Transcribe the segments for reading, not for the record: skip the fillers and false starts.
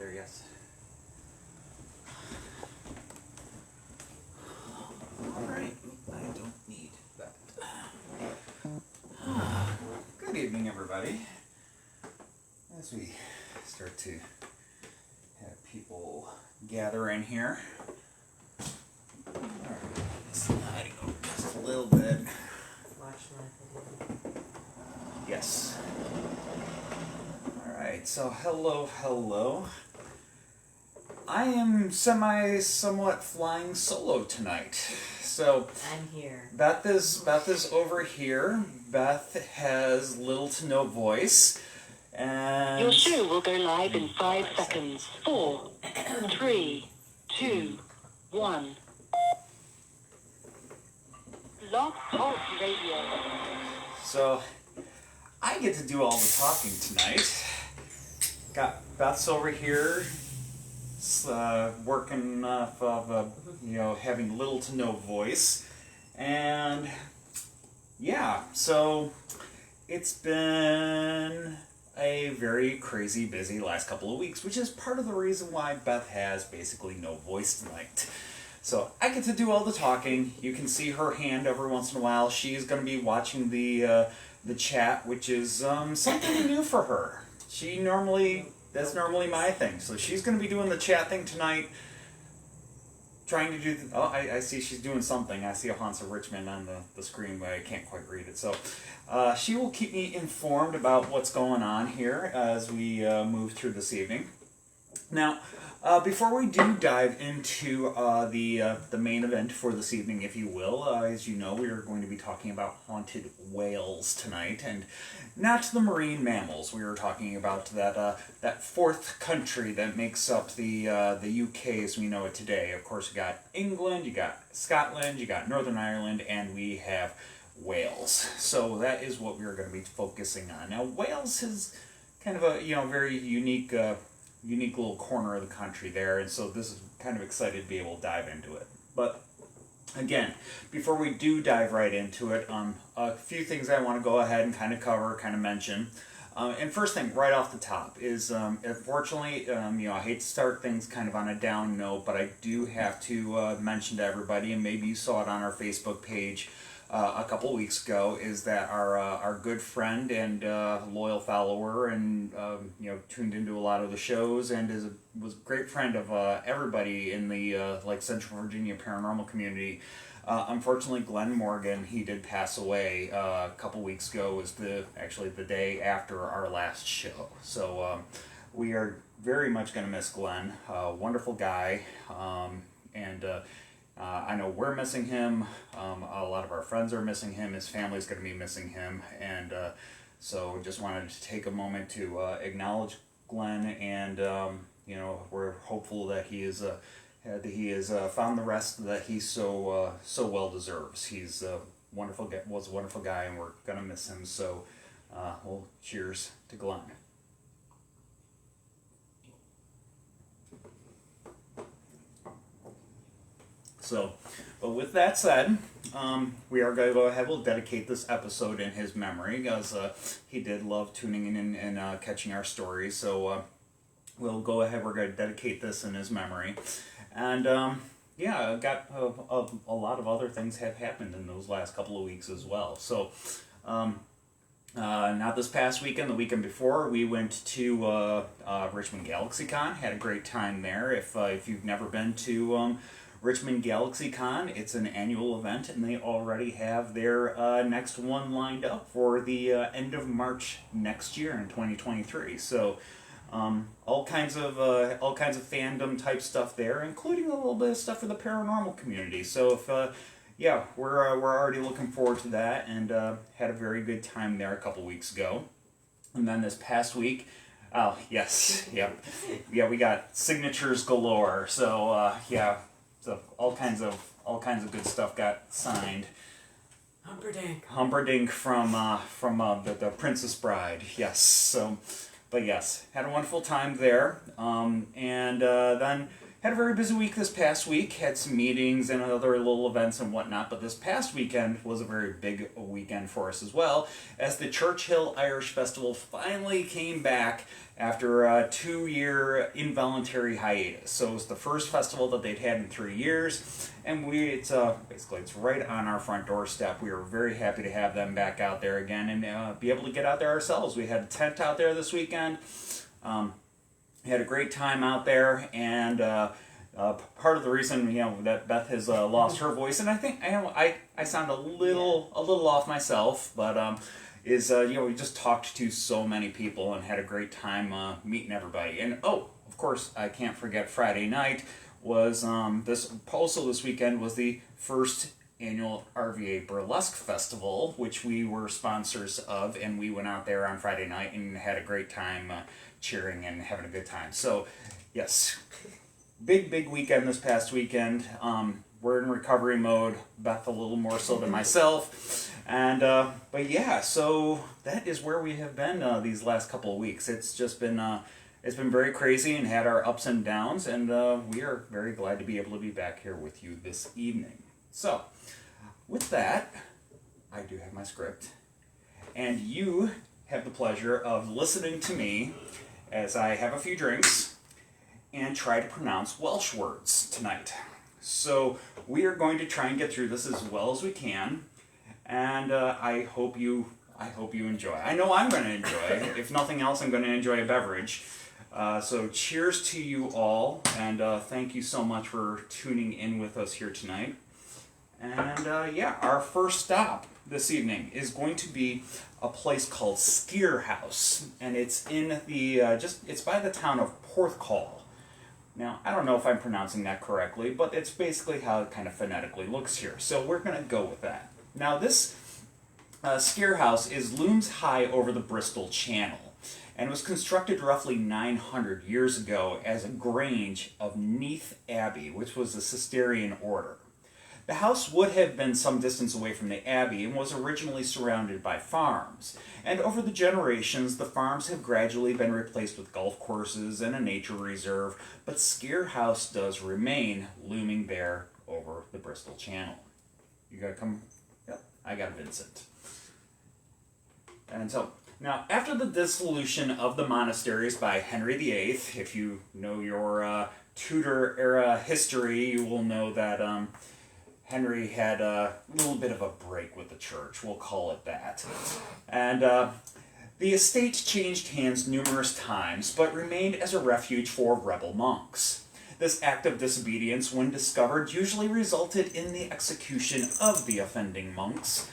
there, yes. Alright, I don't need that. Good evening, everybody. As we start to have people gather in here. Alright, sliding over just a little bit. Yes. Alright, so hello. I am somewhat flying solo tonight. So I'm here. Beth is over here. Beth has little to no voice. And your show will go live in 5 seconds. 4, 3, 2, 1. Blog Talk Radio. So I get to do all the talking tonight. Got Beth's over here, working off of having little to no voice, and yeah, so it's been a very crazy busy last couple of weeks, which is part of the reason why Beth has basically no voice tonight. So I get to do all the talking. You can see her hand every once in a while. She's going to be watching the chat, which is something new for her. That's normally my thing. So she's going to be doing the chat thing tonight, trying to do I see she's doing something. I see a Haunts of Richmond on the screen, but I can't quite read it. So she will keep me informed about what's going on here as we move through this evening. Now, before we do dive into the main event for this evening, if you will, as you know, we are going to be talking about haunted whales tonight, and not the marine mammals. We are talking about that fourth country that makes up the UK as we know it today. Of course, you got England, you got Scotland, you got Northern Ireland, and we have Wales. So that is what we are going to be focusing on. Now, Wales is kind of a very unique little corner of the country there, and so this is kind of excited to be able to dive into it. But again, before we do dive right into it, a few things I want to go ahead and kind of mention. And first thing, right off the top, is unfortunately, I hate to start things kind of on a down note, but I do have to mention to everybody, and maybe you saw it on our Facebook page a couple of weeks ago, is that our good friend and loyal follower, and tuned into a lot of the shows, and was a great friend of everybody in the Central Virginia paranormal community. Unfortunately, Glamorgan, he did pass away a couple weeks ago. Was the day after our last show. So we are very much going to miss Glenn. Wonderful guy, and I know we're missing him. A lot of our friends are missing him. His family's going to be missing him, and so just wanted to take a moment to acknowledge Glenn, and we're hopeful that he is found the rest that he so well deserves. He's was a wonderful guy, and we're going to miss him. So, well, cheers to Glenn. So, but with that said, we are going to go ahead. We'll dedicate this episode in his memory, because he did love tuning in and catching our stories. So we'll go ahead. We're going to dedicate this in his memory. And I've got a lot of other things have happened in those last couple of weeks as well. So not this past weekend, the weekend before, we went to Richmond GalaxyCon. Had a great time there. If you've never been to Richmond GalaxyCon, it's an annual event, and they already have their next one lined up for the end of March next year in 2023. So all kinds of fandom type stuff there, including a little bit of stuff for the paranormal community. So we're already looking forward to that, and had a very good time there a couple weeks ago. And then this past week, oh yes, yep, yeah, we got signatures galore. So so all kinds of good stuff got signed. Humperdinck from the Princess Bride. Yes. So, but yes, had a wonderful time there. And then had a very busy week this past week, had some meetings and other little events and whatnot, but this past weekend was a very big weekend for us as well, as the Churchill Irish Festival finally came back after a 2-year involuntary hiatus. So it was the first festival that they'd had in 3 years, and it's right on our front doorstep. We were very happy to have them back out there again and be able to get out there ourselves. We had a tent out there this weekend. Had a great time out there, and part of the reason that Beth has lost her voice, and I think I sound a little off myself, but we just talked to so many people and had a great time meeting everybody. And of course, I can't forget Friday night was this weekend was the first annual RVA Burlesque Festival, which we were sponsors of, and we went out there on Friday night and had a great time cheering and having a good time. So, yes, big weekend this past weekend. We're in recovery mode, Beth a little more so than myself, and but yeah, so that is where we have been these last couple of weeks. It's just been it's been very crazy and had our ups and downs, and we are very glad to be able to be back here with you this evening. So, with that, I do have my script, and you have the pleasure of listening to me as I have a few drinks and try to pronounce Welsh words tonight. So we are going to try and get through this as well as we can, and I hope you enjoy. I know I'm going to enjoy. If nothing else, I'm going to enjoy a beverage. So cheers to you all, and thank you so much for tuning in with us here tonight. And our first stop this evening is going to be a place called Sker House, and it's in the it's by the town of Porthcawl. Now, I don't know if I'm pronouncing that correctly, but it's basically how it kind of phonetically looks here. So we're going to go with that. Now, this Sker House looms high over the Bristol Channel, and was constructed roughly 900 years ago as a grange of Neath Abbey, which was a Cistercian order. The house would have been some distance away from the abbey and was originally surrounded by farms. And over the generations, the farms have gradually been replaced with golf courses and a nature reserve, but Sker House does remain looming there over the Bristol Channel. You gotta come? Yep, I got Vincent. And so, now, after the dissolution of the monasteries by Henry VIII, if you know your Tudor-era history, you will know that Henry had a little bit of a break with the church, we'll call it that. And the estate changed hands numerous times, but remained as a refuge for rebel monks. This act of disobedience, when discovered, usually resulted in the execution of the offending monks.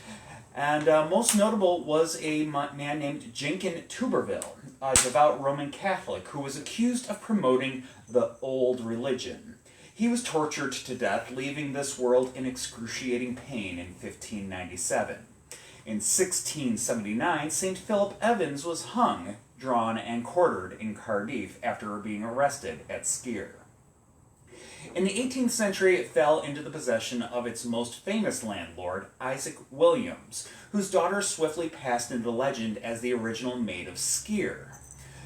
And most notable was a man named Jenkin Tuberville, a devout Roman Catholic who was accused of promoting the old religion. He was tortured to death, leaving this world in excruciating pain in 1597. In 1679, St. Philip Evans was hung, drawn, and quartered in Cardiff after being arrested at Sker. In the 18th century, it fell into the possession of its most famous landlord, Isaac Williams, whose daughter swiftly passed into legend as the original Maid of Sker.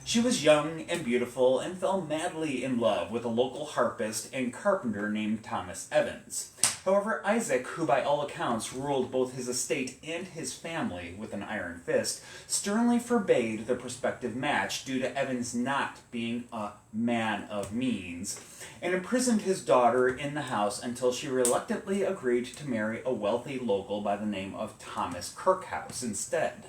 She was young and beautiful and fell madly in love with a local harpist and carpenter named Thomas Evans. However, Isaac, who by all accounts ruled both his estate and his family with an iron fist, sternly forbade the prospective match due to Evans not being a man of means, and imprisoned his daughter in the house until she reluctantly agreed to marry a wealthy local by the name of Thomas Kirkhouse instead.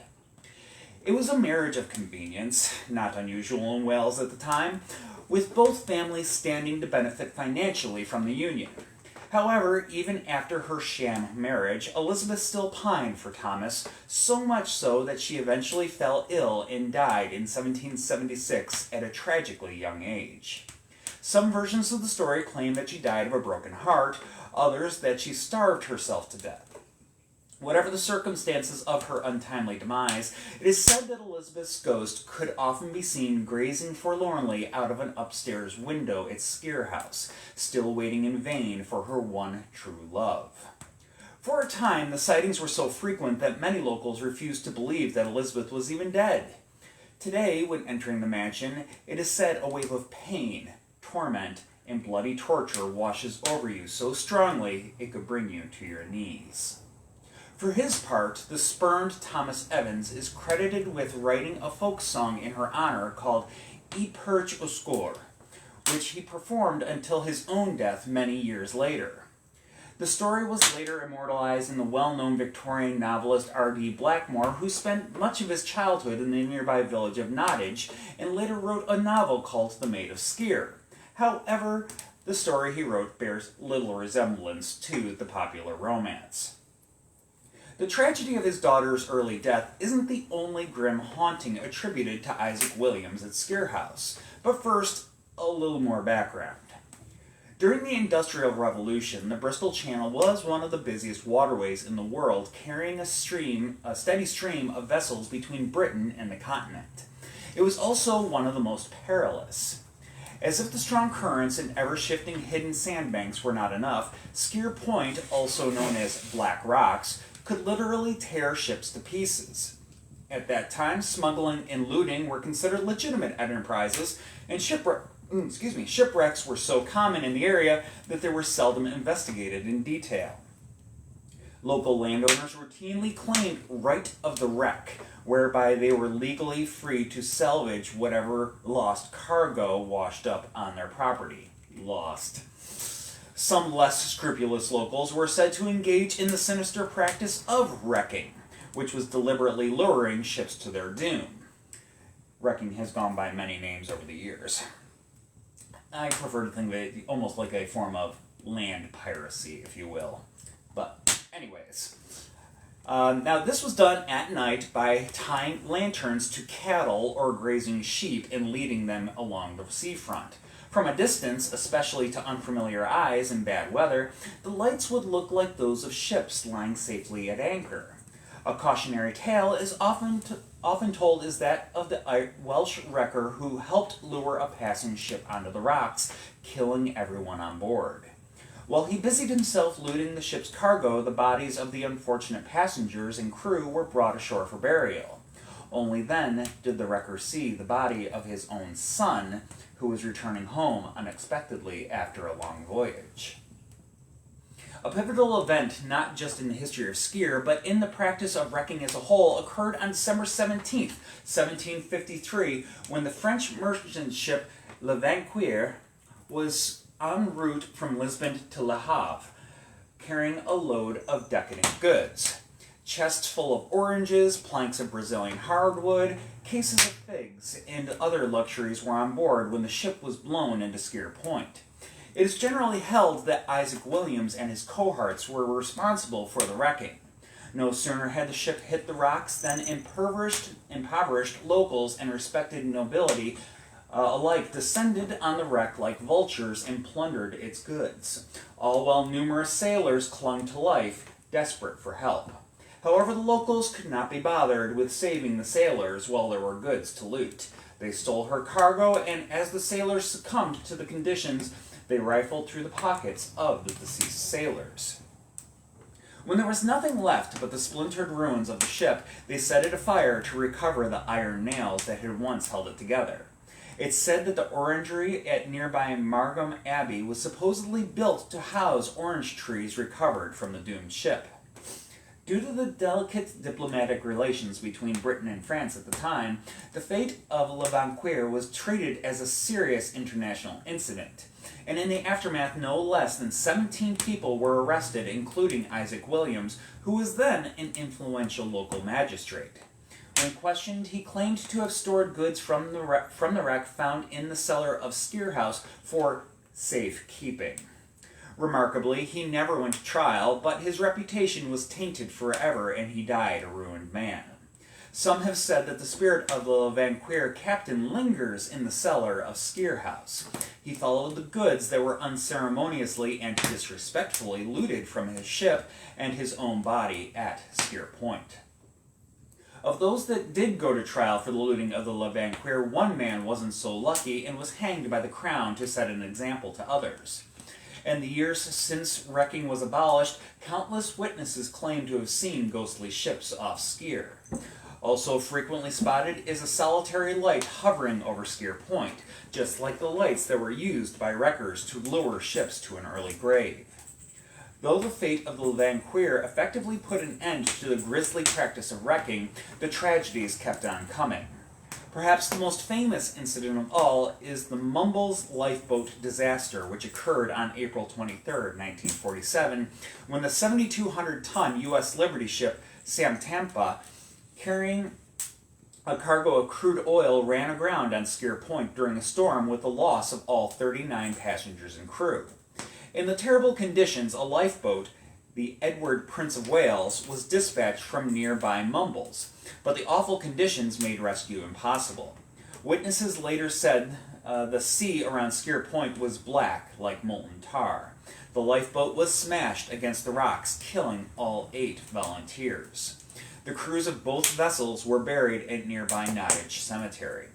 It was a marriage of convenience, not unusual in Wales at the time, with both families standing to benefit financially from the union. However, even after her sham marriage, Elizabeth still pined for Thomas, so much so that she eventually fell ill and died in 1776 at a tragically young age. Some versions of the story claim that she died of a broken heart, others that she starved herself to death. Whatever the circumstances of her untimely demise, it is said that Elizabeth's ghost could often be seen grazing forlornly out of an upstairs window at Sker House, still waiting in vain for her one true love. For a time, the sightings were so frequent that many locals refused to believe that Elizabeth was even dead. Today, when entering the mansion, it is said a wave of pain, torment, and bloody torture washes over you so strongly it could bring you to your knees. For his part, the spurned Thomas Evans is credited with writing a folk song in her honor called Y Perch o Sker, which he performed until his own death many years later. The story was later immortalized in the well-known Victorian novelist R.D. Blackmore, who spent much of his childhood in the nearby village of Nottage and later wrote a novel called The Maid of Sker. However, the story he wrote bears little resemblance to the popular romance. The tragedy of his daughter's early death isn't the only grim haunting attributed to Isaac Williams at Sker House, but first, a little more background. During the Industrial Revolution, the Bristol Channel was one of the busiest waterways in the world, carrying a steady stream of vessels between Britain and the continent. It was also one of the most perilous. As if the strong currents and ever-shifting hidden sandbanks were not enough, Sker Point, also known as Black Rocks, could literally tear ships to pieces. At that time, smuggling and looting were considered legitimate enterprises, and shipwrecks were so common in the area that they were seldom investigated in detail. Local landowners routinely claimed right of the wreck, whereby they were legally free to salvage whatever lost cargo washed up on their property. Lost. Some less scrupulous locals were said to engage in the sinister practice of wrecking, which was deliberately luring ships to their doom. Wrecking has gone by many names over the years. I prefer to think of it almost like a form of land piracy, if you will. But anyways, now this was done at night by tying lanterns to cattle or grazing sheep and leading them along the seafront. From a distance, especially to unfamiliar eyes in bad weather, the lights would look like those of ships lying safely at anchor. A cautionary tale is often told is that of the Welsh wrecker who helped lure a passing ship onto the rocks, killing everyone on board. While he busied himself looting the ship's cargo, the bodies of the unfortunate passengers and crew were brought ashore for burial. Only then did the wrecker see the body of his own son, who was returning home unexpectedly after a long voyage. A pivotal event, not just in the history of Sker, but in the practice of wrecking as a whole, occurred on December 17th, 1753, when the French merchant ship Llindir was en route from Lisbon to Le Havre, carrying a load of decadent goods. Chests full of oranges, planks of Brazilian hardwood, cases of figs, and other luxuries were on board when the ship was blown into Sker Point. It is generally held that Isaac Williams and his cohorts were responsible for the wrecking. No sooner had the ship hit the rocks than impoverished locals and respected nobility alike descended on the wreck like vultures and plundered its goods, all while numerous sailors clung to life, desperate for help. However, the locals could not be bothered with saving the sailors while there were goods to loot. They stole her cargo, and as the sailors succumbed to the conditions, they rifled through the pockets of the deceased sailors. When there was nothing left but the splintered ruins of the ship, they set it afire to recover the iron nails that had once held it together. It's said that the orangery at nearby Margam Abbey was supposedly built to house orange trees recovered from the doomed ship. Due to the delicate diplomatic relations between Britain and France at the time, the fate of Llindir was treated as a serious international incident, and in the aftermath no less than 17 people were arrested, including Isaac Williams, who was then an influential local magistrate. When questioned, he claimed to have stored goods from the wreck found in the cellar of Sker House for safekeeping. Remarkably, he never went to trial, but his reputation was tainted forever and he died a ruined man. Some have said that the spirit of the Llindir captain lingers in the cellar of Sker House. He followed the goods that were unceremoniously and disrespectfully looted from his ship and his own body at Sker Point. Of those that did go to trial for the looting of the Llindir, one man wasn't so lucky and was hanged by the crown to set an example to others. In the years since wrecking was abolished, countless witnesses claim to have seen ghostly ships off Sker. Also frequently spotted is a solitary light hovering over Sker Point, just like the lights that were used by wreckers to lure ships to an early grave. Though the fate of the Llindir effectively put an end to the grisly practice of wrecking, the tragedies kept on coming. Perhaps the most famous incident of all is the Mumbles lifeboat disaster, which occurred on April 23, 1947, when the 7,200-ton U.S. Liberty ship Sam Tampa, carrying a cargo of crude oil, ran aground on Sker Point during a storm with the loss of all 39 passengers and crew. In the terrible conditions, a lifeboat, the Edward Prince of Wales, was dispatched from nearby Mumbles, but the awful conditions made rescue impossible. Witnesses later said the sea around Sker Point was black like molten tar. The lifeboat was smashed against the rocks, killing all 8 volunteers. The crews of both vessels were buried at nearby Nottage Cemetery.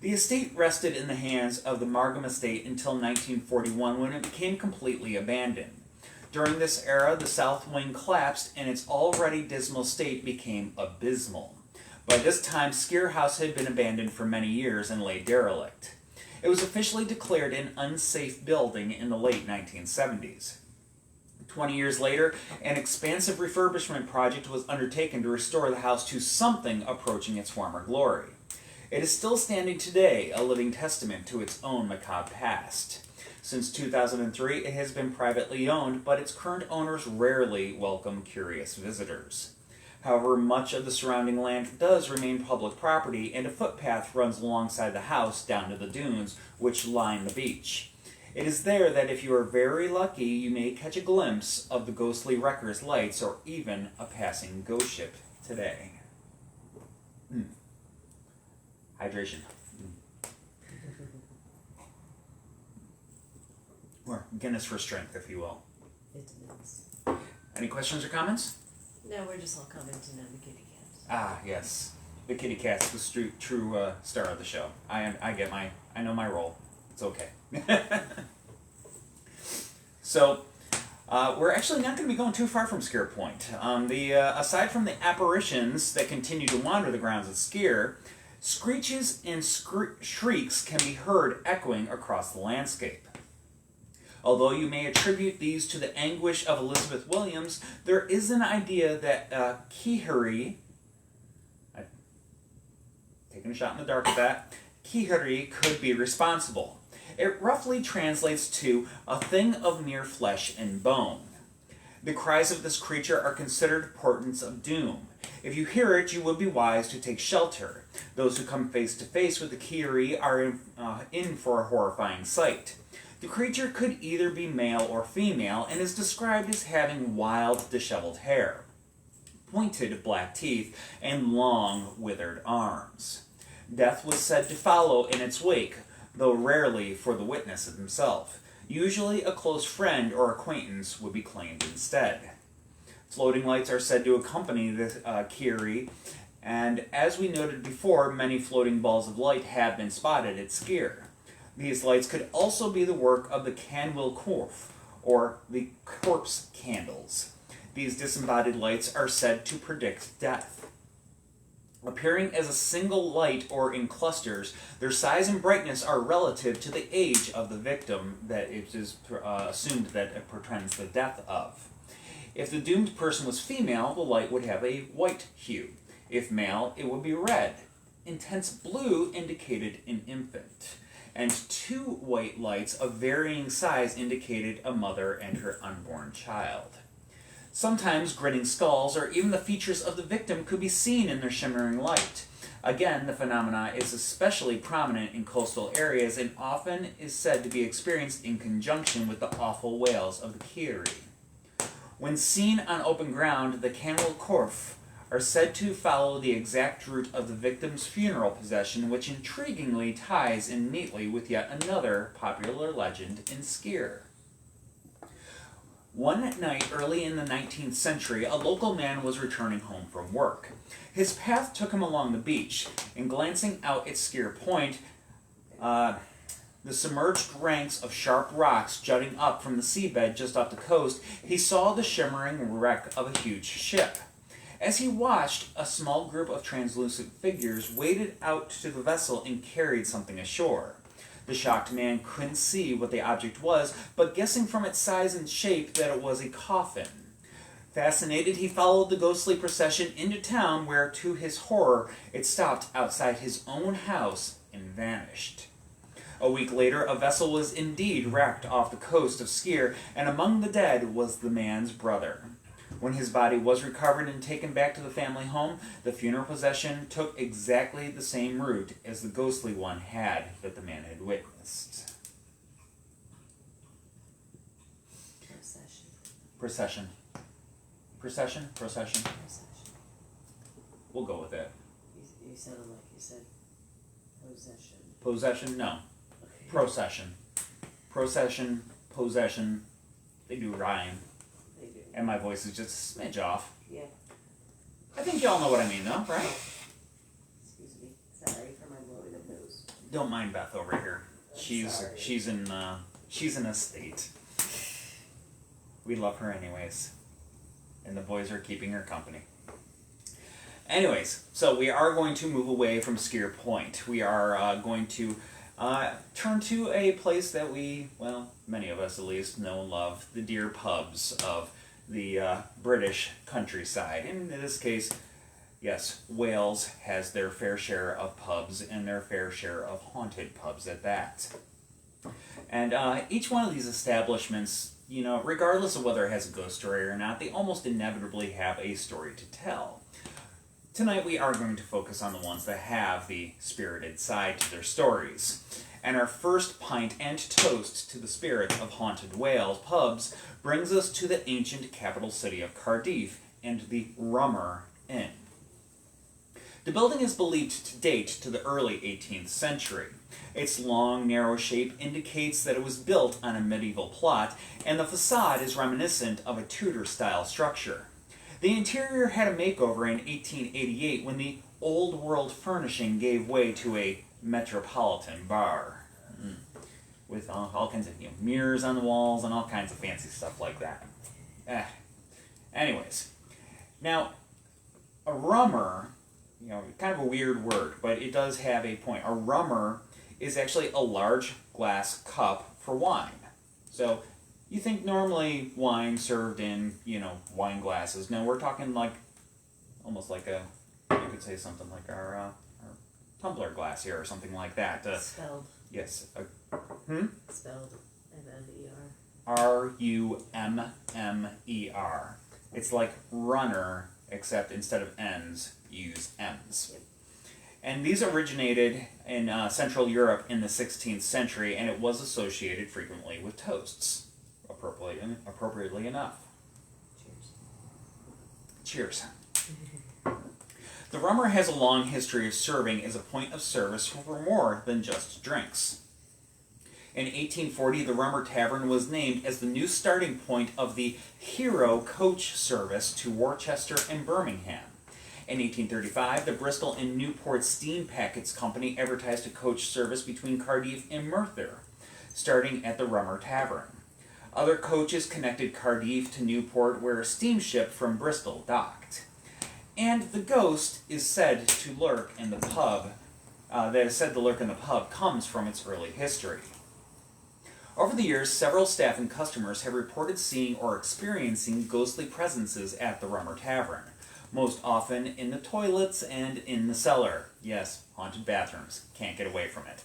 The estate rested in the hands of the Margam estate until 1941, when it became completely abandoned. During this era, the south wing collapsed and its already dismal state became abysmal. By this time, Sker House had been abandoned for many years and lay derelict. It was officially declared an unsafe building in the late 1970s. 20 years later, an expansive refurbishment project was undertaken to restore the house to something approaching its former glory. It is still standing today, a living testament to its own macabre past. Since 2003, it has been privately owned, but its current owners rarely welcome curious visitors. However, much of the surrounding land does remain public property, and a footpath runs alongside the house down to the dunes, which line the beach. It is there that if you are very lucky, you may catch a glimpse of the ghostly wrecker's lights or even a passing ghost ship today. Hydration. Or Guinness for strength, if you will. Vitamins. Any questions or comments? No, we're just all commenting on the kitty cats. Ah, yes. The kitty cat's the true star of the show. I know my role. It's okay. So, we're actually not going to be going too far from Sker Point. Aside from the apparitions that continue to wander the grounds of Sker, screeches and shrieks can be heard echoing across the landscape. Although you may attribute these to the anguish of Elizabeth Williams, there is an idea that Skirrid, taking a shot in the dark with that, Skirrid could be responsible. It roughly translates to a thing of mere flesh and bone. The cries of this creature are considered portents of doom. If you hear it, you would be wise to take shelter. Those who come face to face with the Skirrid are in for a horrifying sight. The creature could either be male or female and is described as having wild, disheveled hair, pointed black teeth, and long, withered arms. Death was said to follow in its wake, though rarely for the witness himself. Usually a close friend or acquaintance would be claimed instead. Floating lights are said to accompany the Skirrid, and as we noted before, many floating balls of light have been spotted at Sker. These lights could also be the work of the Canwyll Corph, or the corpse candles. These disembodied lights are said to predict death. Appearing as a single light or in clusters, their size and brightness are relative to the age of the victim that it is assumed that it portends the death of. If the doomed person was female, the light would have a white hue. If male, it would be red. Intense blue indicated an infant, and 2 white lights of varying size indicated a mother and her unborn child. Sometimes grinning skulls or even the features of the victim could be seen in their shimmering light. Again, the phenomena is especially prominent in coastal areas and often is said to be experienced in conjunction with the awful wails of the Skirrid. When seen on open ground, the Canwyll Corph are said to follow the exact route of the victim's funeral procession, which intriguingly ties in neatly with yet another popular legend in Sker. One night early in the 19th century, a local man was returning home from work. His path took him along the beach, and glancing out at Sker Point, the submerged ranks of sharp rocks jutting up from the seabed just off the coast, he saw the shimmering wreck of a huge ship. As he watched, a small group of translucent figures waded out to the vessel and carried something ashore. The shocked man couldn't see what the object was, but guessing from its size and shape that it was a coffin. Fascinated, he followed the ghostly procession into town where, to his horror, it stopped outside his own house and vanished. A week later, a vessel was indeed wrecked off the coast of Sker, and among the dead was the man's brother. When his body was recovered and taken back to the family home, the funeral procession took exactly the same route as the ghostly one had that the man had witnessed. Procession. Procession? Procession? We'll go with it. You sounded like you said possession. Possession? No. Okay. Procession. Procession, possession, they do rhyme. They do. And my voice is just a smidge off. Yeah. I think y'all know what I mean, though, right? Excuse me. Sorry for my blowing of nose. Don't mind Beth over here. Sorry. She's in a state. We love her anyways. And the boys are keeping her company. Anyways, so we are going to move away from Sker Point. We are going to turn to a place that we, well, many of us at least, know and love, the dear pubs of the British countryside. And in this case, yes, Wales has their fair share of pubs and their fair share of haunted pubs at that. And each one of these establishments, you know, regardless of whether it has a ghost story or not, they almost inevitably have a story to tell. Tonight we are going to focus on the ones that have the spirited side to their stories. And our first pint and toast to the spirits of haunted Wales pubs brings us to the ancient capital city of Cardiff and the Rummer Inn. The building is believed to date to the early 18th century. Its long, narrow shape indicates that it was built on a medieval plot, and the facade is reminiscent of a Tudor-style structure. The interior had a makeover in 1888 when the old-world furnishing gave way to a metropolitan bar. With all kinds of mirrors on the walls and all kinds of fancy stuff like that. Anyways, now, a rummer, kind of a weird word, but it does have a point. A rummer is actually a large glass cup for wine. So, you think normally wine served in, wine glasses. No, we're talking like, almost like you could say something like our tumbler glass here or something like that. Spelled. Yes. Spelled M-M-E-R. R-U-M-M-E-R. It's like runner, except instead of N's, use M's. Yep. And these originated in Central Europe in the 16th century, and it was associated frequently with toasts, appropriately enough. Cheers. The Rummer has a long history of serving as a point of service for more than just drinks. In 1840, the Rummer Tavern was named as the new starting point of the Hero coach service to Worcester and Birmingham. In 1835, the Bristol and Newport Steam Packets Company advertised a coach service between Cardiff and Merthyr, starting at the Rummer Tavern. Other coaches connected Cardiff to Newport, where a steamship from Bristol docked. And the ghost is said to lurk in the pub, comes from its early history. Over the years, several staff and customers have reported seeing or experiencing ghostly presences at the Rummer Tavern, most often in the toilets and in the cellar. Yes, haunted bathrooms. Can't get away from it.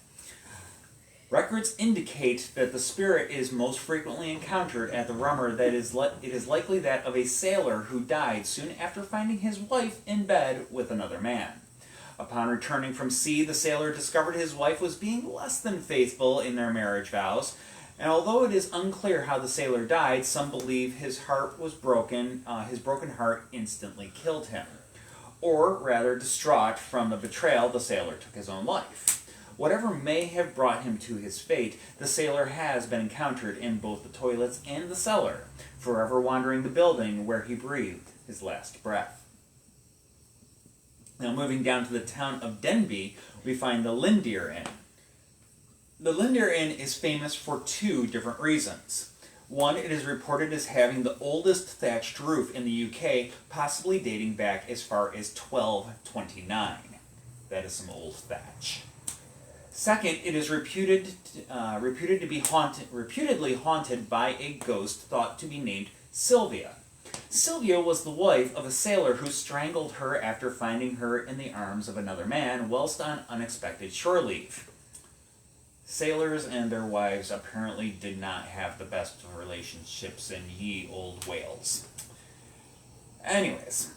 Records indicate that the spirit is most frequently encountered at the Rummer. It is likely that of a sailor who died soon after finding his wife in bed with another man. Upon returning from sea, the sailor discovered his wife was being less than faithful in their marriage vows, and although it is unclear how the sailor died, some believe his heart was broken. His broken heart instantly killed him. Or, rather, distraught from the betrayal, the sailor took his own life. Whatever may have brought him to his fate, the sailor has been encountered in both the toilets and the cellar, forever wandering the building where he breathed his last breath. Now, moving down to the town of Denbigh, we find the Llindir Inn. The Llindir Inn is famous for two different reasons. One, it is reported as having the oldest thatched roof in the UK, possibly dating back as far as 1229. That is some old thatch. Second, it is reputedly haunted by a ghost thought to be named Sylvia. Sylvia was the wife of a sailor who strangled her after finding her in the arms of another man whilst on unexpected shore leave. Sailors and their wives apparently did not have the best of relationships in ye old Wales. Anyways,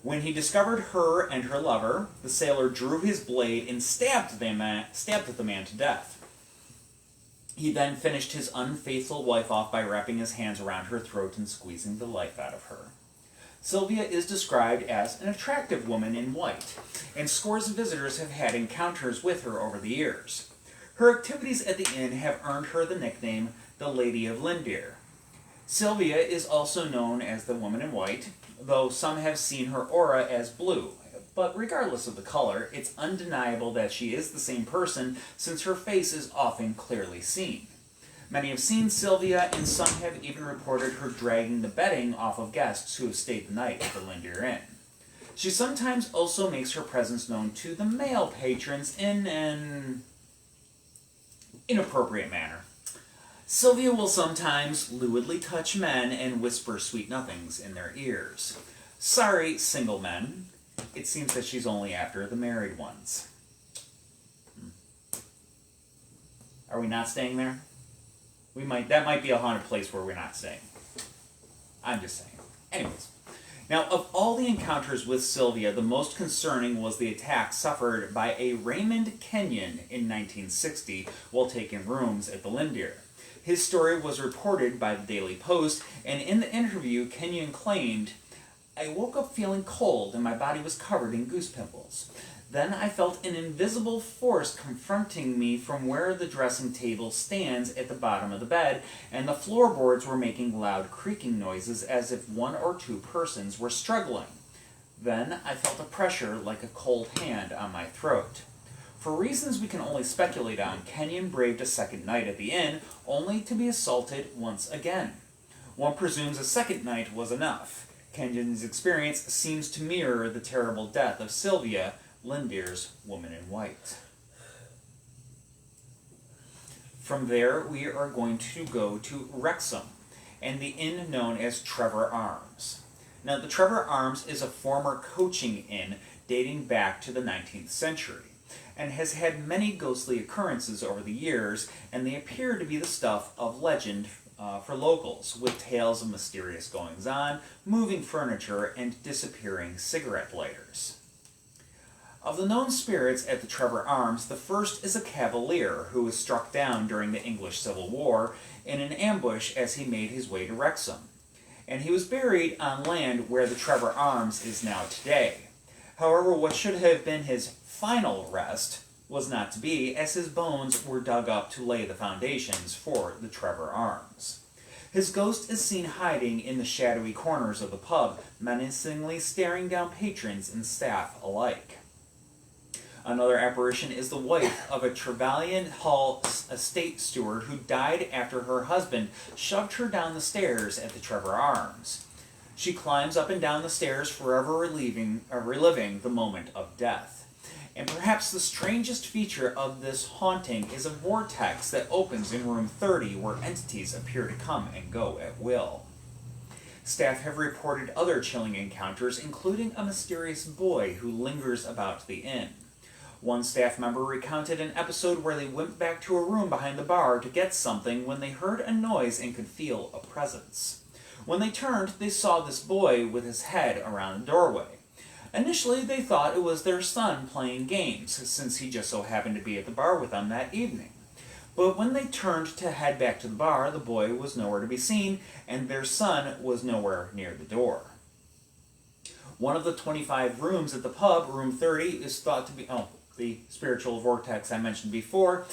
when he discovered her and her lover, the sailor drew his blade and stabbed the man to death. He then finished his unfaithful wife off by wrapping his hands around her throat and squeezing the life out of her. Sylvia is described as an attractive woman in white, and scores of visitors have had encounters with her over the years. Her activities at the inn have earned her the nickname the Lady of Llindir. Sylvia is also known as the Woman in White, though some have seen her aura as blue. But regardless of the color, it's undeniable that she is the same person since her face is often clearly seen. Many have seen Sylvia, and some have even reported her dragging the bedding off of guests who have stayed the night at the Llindir Inn. She sometimes also makes her presence known to the male patrons in an inappropriate manner. Sylvia will sometimes lewdly touch men and whisper sweet nothings in their ears. Sorry, single men. It seems that she's only after the married ones. Are we not staying there? That might be a haunted place where we're not staying. I'm just saying. Anyways. Now, of all the encounters with Sylvia, the most concerning was the attack suffered by a Raymond Kenyon in 1960 while taking rooms at the Llindir. His story was reported by the Daily Post, and in the interview, Kenyon claimed, "I woke up feeling cold and my body was covered in goose pimples. Then I felt an invisible force confronting me from where the dressing table stands at the bottom of the bed, and the floorboards were making loud creaking noises as if one or two persons were struggling. Then I felt a pressure like a cold hand on my throat." For reasons we can only speculate on, Kenyon braved a second night at the inn, only to be assaulted once again. One presumes a second night was enough. Kenyon's experience seems to mirror the terrible death of Sylvia, Llindir's Woman in White. From there, we are going to go to Wrexham, and the inn known as Trevor Arms. Now, the Trevor Arms is a former coaching inn dating back to the 19th century, and has had many ghostly occurrences over the years, and they appear to be the stuff of legend for locals, with tales of mysterious goings-on, moving furniture, and disappearing cigarette lighters. Of the known spirits at the Trevor Arms, the first is a cavalier who was struck down during the English Civil War in an ambush as he made his way to Wrexham, and he was buried on land where the Trevor Arms is now today. However, what should have been his final rest was not to be, as his bones were dug up to lay the foundations for the Trevor Arms. His ghost is seen hiding in the shadowy corners of the pub, menacingly staring down patrons and staff alike. Another apparition is the wife of a Trevelyan Hall estate steward who died after her husband shoved her down the stairs at the Trevor Arms. She climbs up and down the stairs, forever reliving the moment of death. And perhaps the strangest feature of this haunting is a vortex that opens in room 30 where entities appear to come and go at will. Staff have reported other chilling encounters, including a mysterious boy who lingers about the inn. One staff member recounted an episode where they went back to a room behind the bar to get something when they heard a noise and could feel a presence. When they turned, they saw this boy with his head around the doorway. Initially, they thought it was their son playing games, since he just so happened to be at the bar with them that evening. But when they turned to head back to the bar, the boy was nowhere to be seen, and their son was nowhere near the door. One of the 25 rooms at the pub, room 30, is thought to be the spiritual vortex I mentioned before,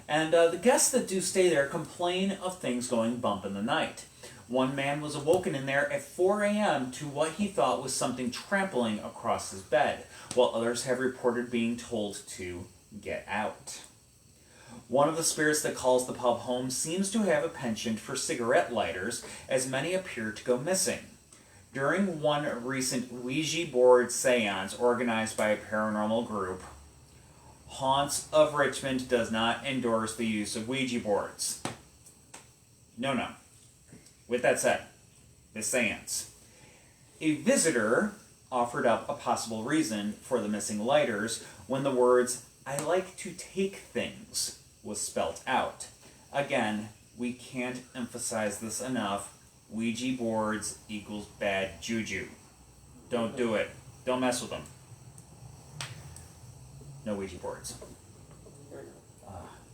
and the guests that do stay there complain of things going bump in the night. One man was awoken in there at 4 a.m. to what he thought was something trampling across his bed, while others have reported being told to get out. One of the spirits that calls the pub home seems to have a penchant for cigarette lighters, as many appear to go missing. During one recent Ouija board seance organized by a paranormal group, Haunts of Richmond does not endorse the use of Ouija boards. No. With that said, the seance. A visitor offered up a possible reason for the missing lighters when the words, "I like to take things," was spelt out. Again, we can't emphasize this enough. Ouija boards equals bad juju. Don't do it. Don't mess with them. No Ouija boards.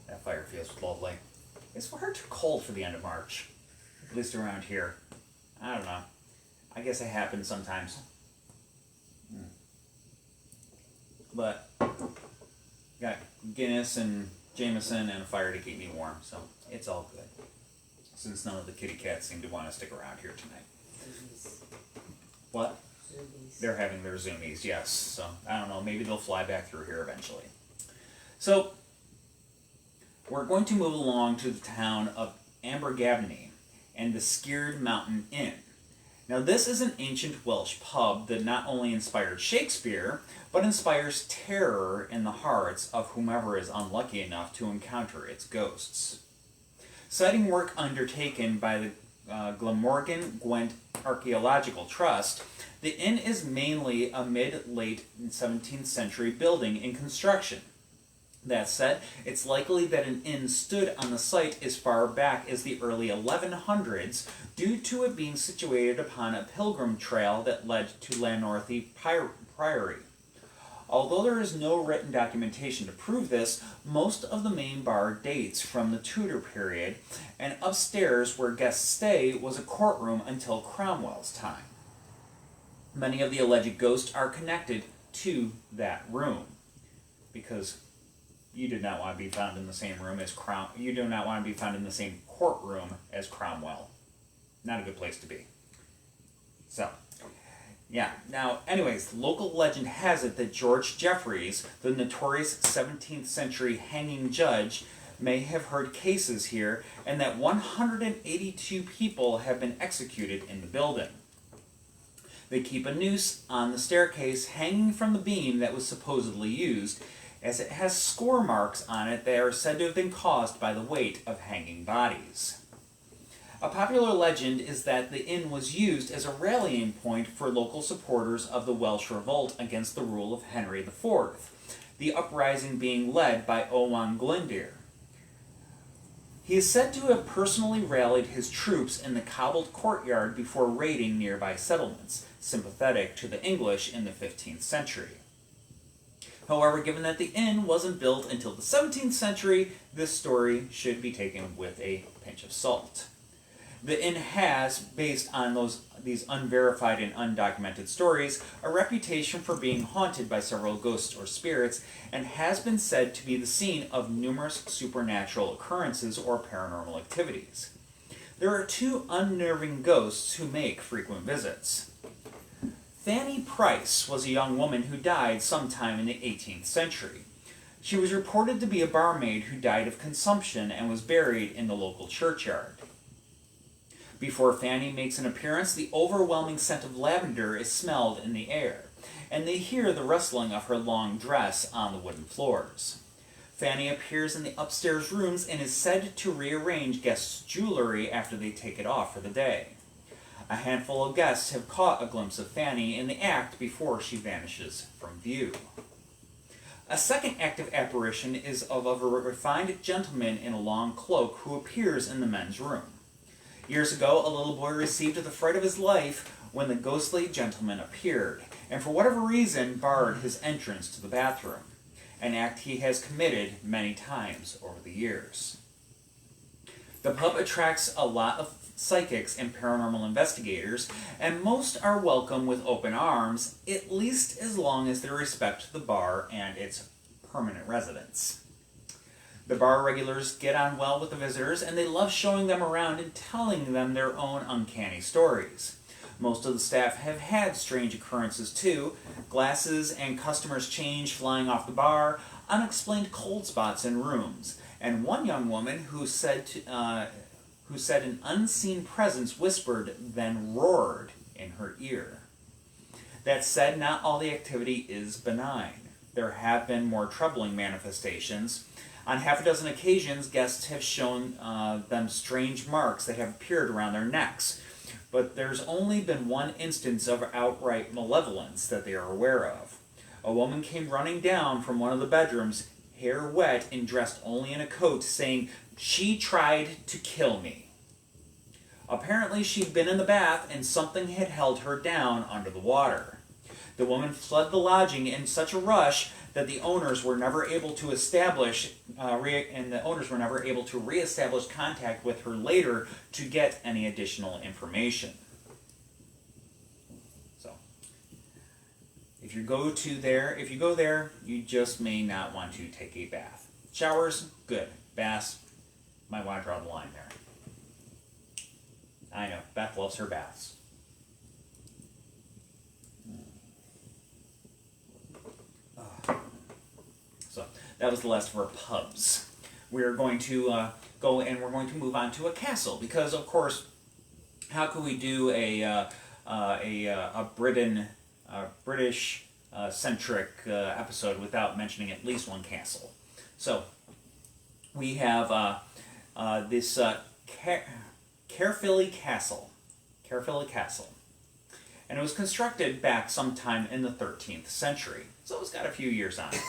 That fire feels lovely. It's far too cold for the end of March. At least around here. I don't know. I guess it happens sometimes. But got Guinness and Jameson and a fire to keep me warm, so it's all good. Since none of the kitty cats seem to want to stick around here tonight. What? Zoomies. They're having their zoomies, yes. So, I don't know, maybe they'll fly back through here eventually. So, we're going to move along to the town of Abergavenny and the Skirrid Mountain Inn. Now, this is an ancient Welsh pub that not only inspired Shakespeare, but inspires terror in the hearts of whomever is unlucky enough to encounter its ghosts. Citing work undertaken by the Glamorgan Gwent Archaeological Trust, the inn is mainly a mid-late 17th century building in construction. That said, it's likely that an inn stood on the site as far back as the early 1100s due to it being situated upon a pilgrim trail that led to Llannorthy Priory. Although there is no written documentation to prove this, most of the main bar dates from the Tudor period, and upstairs where guests stay was a courtroom until Cromwell's time. Many of the alleged ghosts are connected to that room, because you do not want to be found in the same room as you do not want to be found in the same courtroom as Cromwell. Not a good place to be. So, yeah. Now, anyways, local legend has it that George Jeffreys, the notorious 17th century hanging judge, may have heard cases here, and that 182 people have been executed in the building. They keep a noose on the staircase hanging from the beam that was supposedly used, as it has score marks on it that are said to have been caused by the weight of hanging bodies. A popular legend is that the inn was used as a rallying point for local supporters of the Welsh revolt against the rule of Henry IV, the uprising being led by Owain Llindir. He is said to have personally rallied his troops in the cobbled courtyard before raiding nearby settlements, sympathetic to the English in the 15th century. However, given that the inn wasn't built until the 17th century, this story should be taken with a pinch of salt. The inn has, based on these unverified and undocumented stories, a reputation for being haunted by several ghosts or spirits, and has been said to be the scene of numerous supernatural occurrences or paranormal activities. There are two unnerving ghosts who make frequent visits. Fanny Price was a young woman who died sometime in the 18th century. She was reported to be a barmaid who died of consumption and was buried in the local churchyard. Before Fanny makes an appearance, the overwhelming scent of lavender is smelled in the air, and they hear the rustling of her long dress on the wooden floors. Fanny appears in the upstairs rooms and is said to rearrange guests' jewelry after they take it off for the day. A handful of guests have caught a glimpse of Fanny in the act before she vanishes from view. A second active apparition is of a refined gentleman in a long cloak who appears in the men's room. Years ago, a little boy received the fright of his life when the ghostly gentleman appeared, and for whatever reason barred his entrance to the bathroom, an act he has committed many times over the years. The pub attracts a lot of psychics and paranormal investigators, and most are welcome with open arms, at least as long as they respect the bar and its permanent residents. The bar regulars get on well with the visitors, and they love showing them around and telling them their own uncanny stories. Most of the staff have had strange occurrences too. Glasses and customers' change flying off the bar, unexplained cold spots in rooms, and one young woman who said an unseen presence whispered, then roared in her ear. That said, not all the activity is benign. There have been more troubling manifestations. On half a dozen occasions, guests have shown them strange marks that have appeared around their necks, but there's only been one instance of outright malevolence that they are aware of. A woman came running down from one of the bedrooms, hair wet and dressed only in a coat, saying, "She tried to kill me." Apparently she'd been in the bath and something had held her down under the water. The woman fled the lodging in such a rush that the owners were never able to reestablish contact with her later to get any additional information. So, if you go there, you just may not want to take a bath. Showers, good. Baths, might want to draw the line there. I know, Beth loves her baths. So, that was the last of our pubs. We're going to go and we're going to move on to a castle, because, of course, how could we do a British-centric episode without mentioning at least one castle? So, we have this Caerphilly Castle. Caerphilly Castle. And it was constructed back sometime in the 13th century. So it's got a few years on it.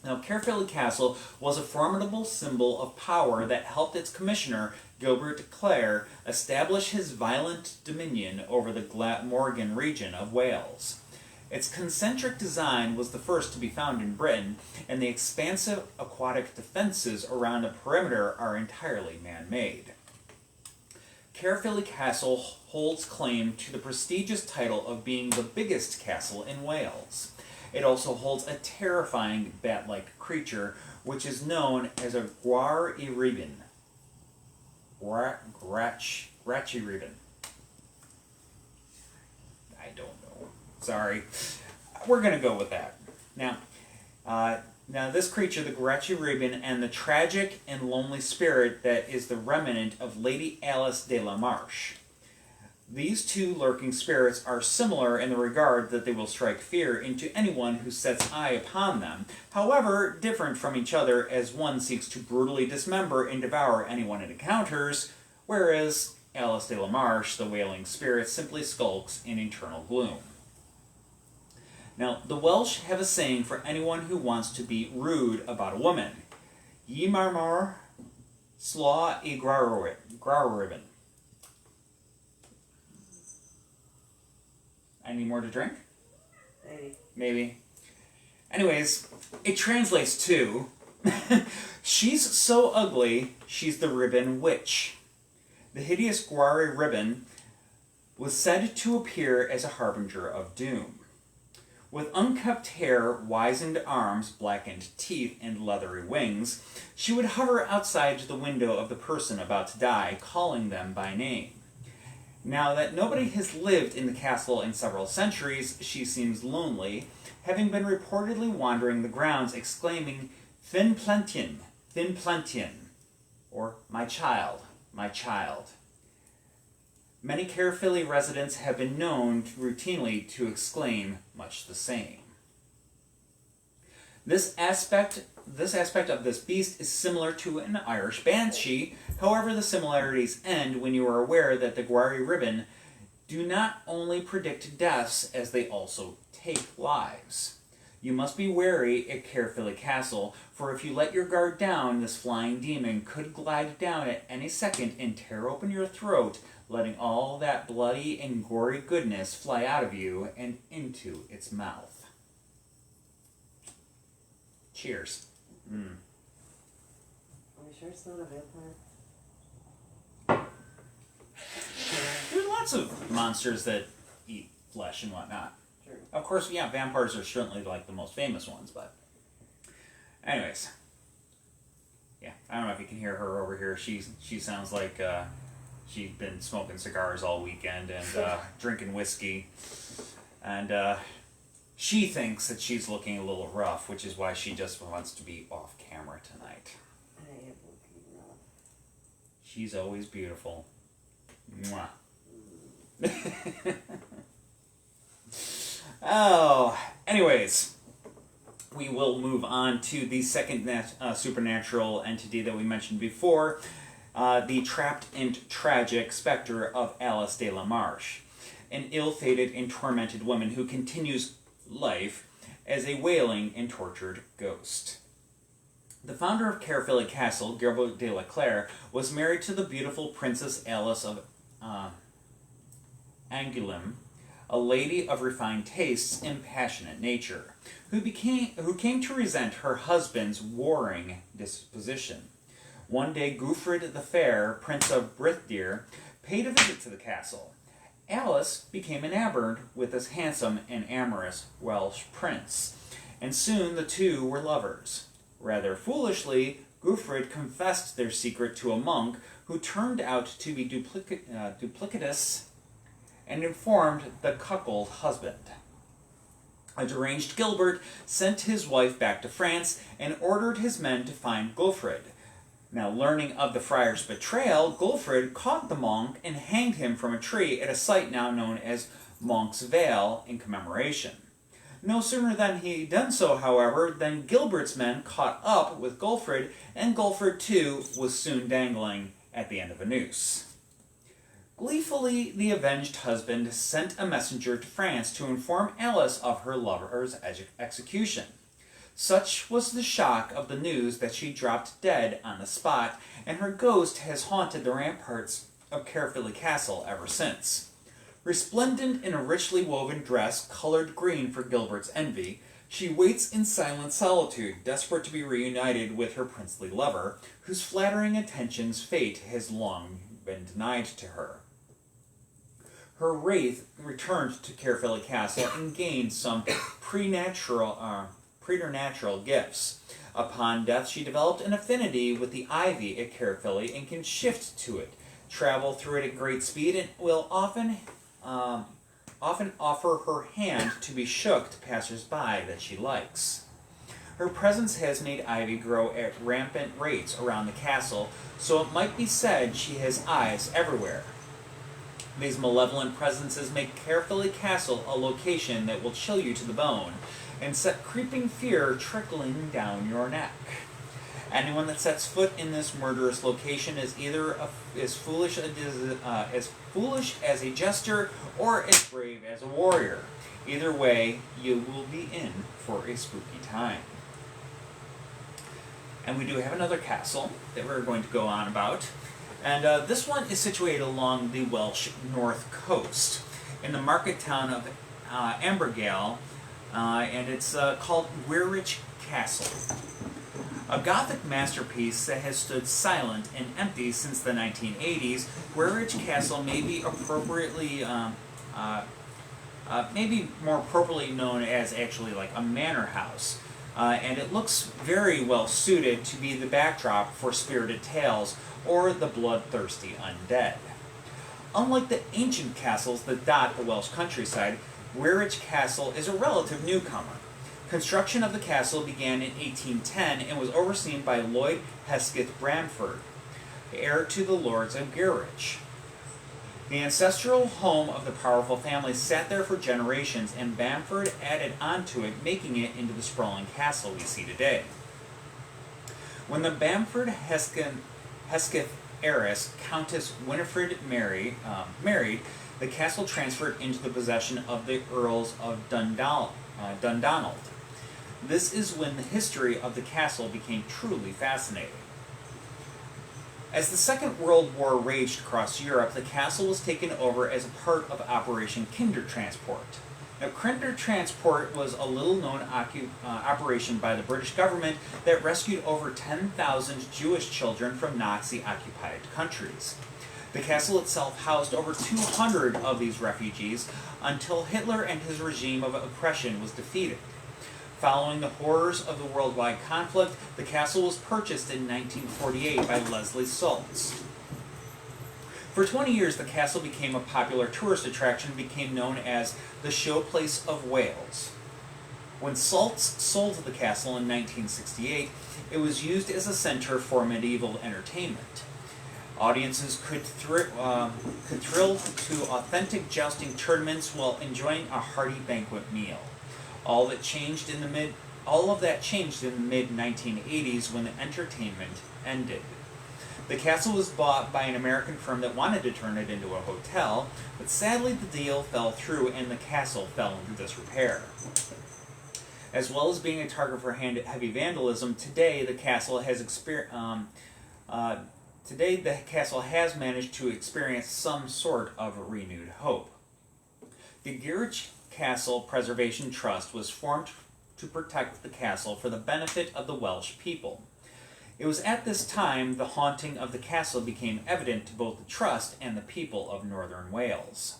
Now, Caerphilly Castle was a formidable symbol of power that helped its commissioner, Gilbert Clare, establish his violent dominion over the Glamorgan region of Wales. Its concentric design was the first to be found in Britain, and the expansive aquatic defenses around the perimeter are entirely man-made. Caerphilly Castle holds claim to the prestigious title of being the biggest castle in Wales. It also holds a terrifying bat-like creature, which is known as a Gwrych. Gwrych. I don't know. Sorry. We're going to go with that. Now, this creature, the Gwrych, and the tragic and lonely spirit that is the remnant of Lady Alice de la Marche. These two lurking spirits are similar in the regard that they will strike fear into anyone who sets eye upon them, however different from each other, as one seeks to brutally dismember and devour anyone it encounters, whereas Alice de la Marche, the wailing spirit, simply skulks in eternal gloom. Now, the Welsh have a saying for anyone who wants to be rude about a woman. Yi marmor slaw I grarriben. Any more to drink? Maybe. Anyways, it translates to, she's so ugly, she's the ribbon witch. The hideous Gwrych ribbon was said to appear as a harbinger of doom. With unkempt hair, wizened arms, blackened teeth, and leathery wings, she would hover outside the window of the person about to die, calling them by name. Now that nobody has lived in the castle in several centuries, she seems lonely, having been reportedly wandering the grounds exclaiming, "Fin plentyn, fin plentyn," or "My child, my child." Many Caerphilly residents have been known routinely to exclaim much the same. This aspect of this beast is similar to an Irish banshee. However, the similarities end when you are aware that the Gwrych ribbon do not only predict deaths, as they also take lives. You must be wary at Caerphilly Castle, for if you let your guard down, this flying demon could glide down at any second and tear open your throat, letting all that bloody and gory goodness fly out of you and into its mouth. Cheers. Are we sure it's not a vampire? There's lots of monsters that eat flesh and whatnot. Sure. Of course, yeah, vampires are certainly like the most famous ones, but anyways. Yeah, I don't know if you can hear her over here. She sounds like she's been smoking cigars all weekend and drinking whiskey. And She thinks that she's looking a little rough, which is why she just wants to be off camera tonight. I am looking rough. She's always beautiful. Mwah. Oh, anyways, we will move on to the second supernatural entity that we mentioned before, the trapped and tragic spectre of Alice de la Marche, an ill-fated and tormented woman who continues life as a wailing and tortured ghost. The founder of Caerphilly Castle, Gerbo de la Clare, was married to the beautiful Princess Alice of Angoulême, a lady of refined tastes and passionate nature, who came to resent her husband's warring disposition. One day, Gwrych the Fair, Prince of Llindir, paid a visit to the castle. Alice became enamored with this handsome and amorous Welsh prince, and soon the two were lovers. Rather foolishly, Gwrych confessed their secret to a monk who turned out to be duplicitous and informed the cuckold husband. A deranged Gilbert sent his wife back to France and ordered his men to find Gwrych. Now, learning of the friar's betrayal, Gwrych caught the monk and hanged him from a tree at a site now known as Monk's Vale in commemoration. No sooner than he done so, however, than Gilbert's men caught up with Gwrych, and Gwrych too was soon dangling at the end of a noose. Gleefully, the avenged husband sent a messenger to France to inform Alice of her lover's execution. Such was the shock of the news that she dropped dead on the spot, and her ghost has haunted the ramparts of Caerphilly Castle ever since. Resplendent in a richly woven dress colored green for Gilbert's envy, she waits in silent solitude, desperate to be reunited with her princely lover, whose flattering attentions fate has long been denied to her. Her wraith returned to Caerphilly Castle and gained some preternatural gifts. Upon death, she developed an affinity with the ivy at Caerphilly and can shift to it, travel through it at great speed, and will often offer her hand to be shook to passers-by that she likes. Her presence has made ivy grow at rampant rates around the castle, so it might be said she has eyes everywhere. These malevolent presences make Caerphilly Castle a location that will chill you to the bone and set creeping fear trickling down your neck. Anyone that sets foot in this murderous location is either as foolish as a jester or as brave as a warrior. Either way, you will be in for a spooky time. And we do have another castle that we're going to go on about. And this one is situated along the Welsh north coast in the market town of Abergale, and it's called Gwrych Castle. A Gothic masterpiece that has stood silent and empty since the 1980s, Gwrych Castle may be maybe more appropriately known as actually like a manor house. And it looks very well suited to be the backdrop for spirited tales or the bloodthirsty undead. Unlike the ancient castles that dot the Welsh countryside, Gwrych Castle is a relative newcomer. Construction of the castle began in 1810 and was overseen by Lloyd Hesketh Bamford, heir to the lords of Gwrych. The ancestral home of the powerful family sat there for generations, and Bamford added onto it, making it into the sprawling castle we see today. When the Bamford-Hesketh heiress, Countess Winifred married, the castle transferred into the possession of the Earls of Dundonald. This is when the history of the castle became truly fascinating. As the Second World War raged across Europe, the castle was taken over as a part of Operation Kindertransport. Now, Kindertransport was a little-known operation by the British government that rescued over 10,000 Jewish children from Nazi-occupied countries. The castle itself housed over 200 of these refugees until Hitler and his regime of oppression was defeated. Following the horrors of the worldwide conflict, the castle was purchased in 1948 by Leslie Saltz. For 20 years, the castle became a popular tourist attraction and became known as the Showplace of Wales. When Salts sold the castle in 1968, it was used as a center for medieval entertainment. Audiences could thrill to authentic jousting tournaments while enjoying a hearty banquet meal. All of that changed in the mid-1980s when the entertainment ended. The castle was bought by an American firm that wanted to turn it into a hotel, but sadly the deal fell through and the castle fell into disrepair. As well as being a target for heavy vandalism, today the castle has managed to experience some sort of renewed hope. The Gwrych Castle Preservation Trust was formed to protect the castle for the benefit of the Welsh people. It was at this time the haunting of the castle became evident to both the trust and the people of northern Wales.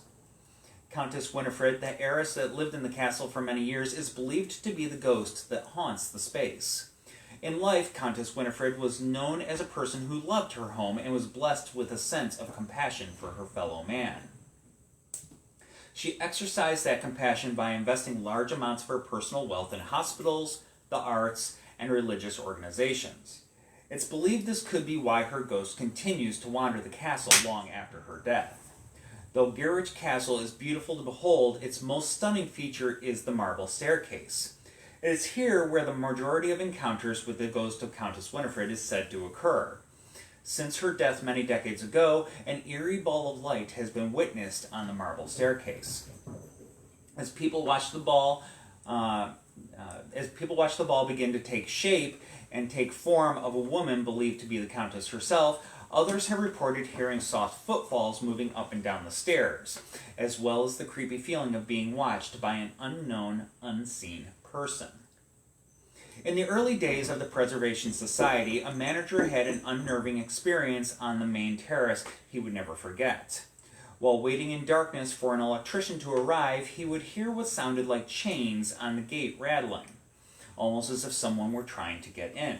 Countess Winifred, the heiress that lived in the castle for many years, is believed to be the ghost that haunts the space. In life, Countess Winifred was known as a person who loved her home and was blessed with a sense of compassion for her fellow man. She exercised that compassion by investing large amounts of her personal wealth in hospitals, the arts, and religious organizations. It's believed this could be why her ghost continues to wander the castle long after her death. Though Gwrych Castle is beautiful to behold, its most stunning feature is the marble staircase. It is here where the majority of encounters with the ghost of Countess Winifred is said to occur. Since her death many decades ago, an eerie ball of light has been witnessed on the marble staircase. As people watch the ball begin to take shape and take form of a woman believed to be the Countess herself, others have reported hearing soft footfalls moving up and down the stairs, as well as the creepy feeling of being watched by an unknown, unseen person. In the early days of the Preservation Society, a manager had an unnerving experience on the main terrace he would never forget. While waiting in darkness for an electrician to arrive, he would hear what sounded like chains on the gate rattling, almost as if someone were trying to get in.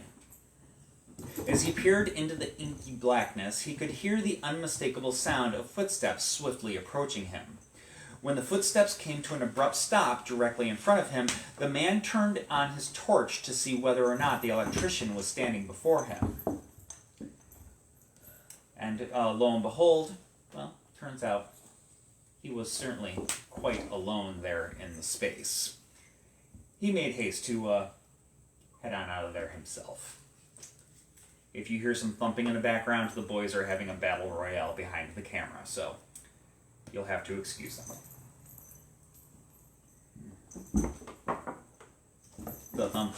As he peered into the inky blackness, he could hear the unmistakable sound of footsteps swiftly approaching him. When the footsteps came to an abrupt stop directly in front of him, the man turned on his torch to see whether or not the electrician was standing before him. And lo and behold, well, turns out he was certainly quite alone there in the space. He made haste to head on out of there himself. If you hear some thumping in the background, the boys are having a battle royale behind the camera, so you'll have to excuse them. The thump.